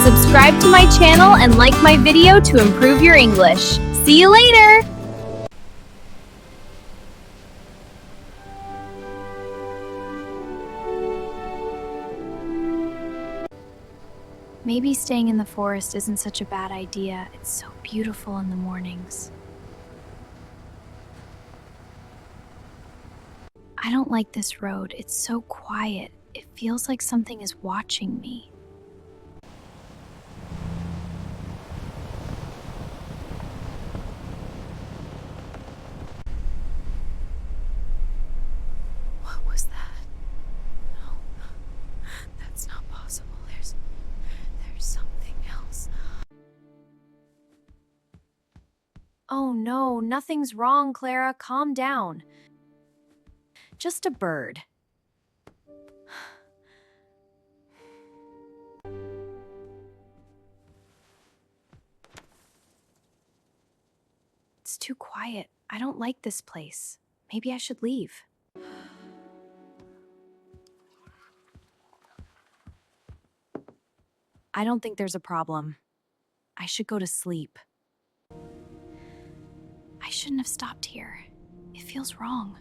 Subscribe to my channel and like my video to improve your English. See you later! Maybe staying in the forest isn't such a bad idea. It's so beautiful in the mornings. I don't like this road. It's so quiet. It feels like something is watching me. What was that? No, that's not possible. There's something else. Oh no, nothing's wrong, Klara. Calm down. Just a bird. It's too quiet. I don't like this place. Maybe I should leave. I don't think there's a problem. I should go to sleep. I shouldn't have stopped here. It feels wrong.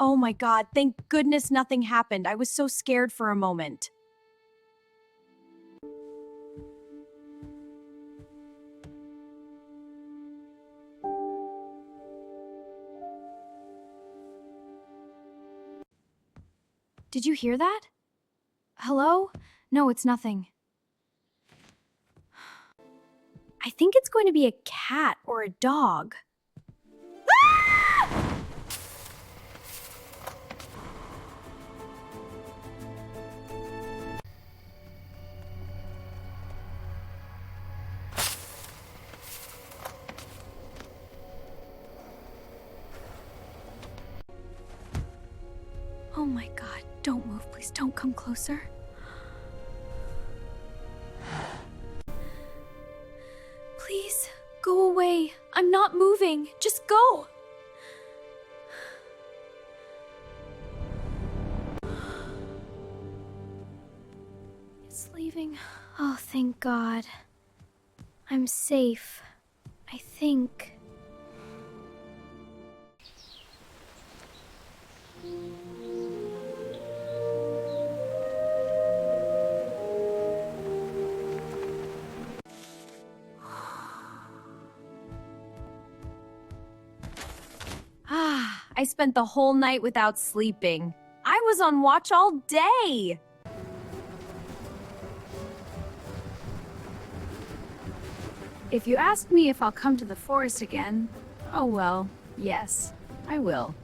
Oh my God, thank goodness nothing happened. I was so scared for a moment. Did you hear that? Hello? No, it's nothing. I think it's going to be a cat or a dog. Oh my God, don't move, please don't come closer. Please, go away. I'm not moving. Just go. It's leaving. Oh, thank God. I'm safe. I think. I spent the whole night without sleeping. I was on watch all day. If you ask me if I'll come to the forest again, oh well, yes, I will.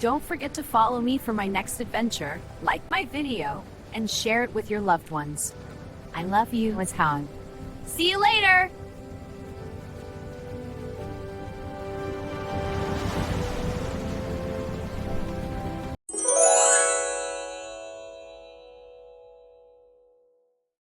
Don't forget to follow me for my next adventure, like my video, and share it with your loved ones. I love you, Miss Han. See you later!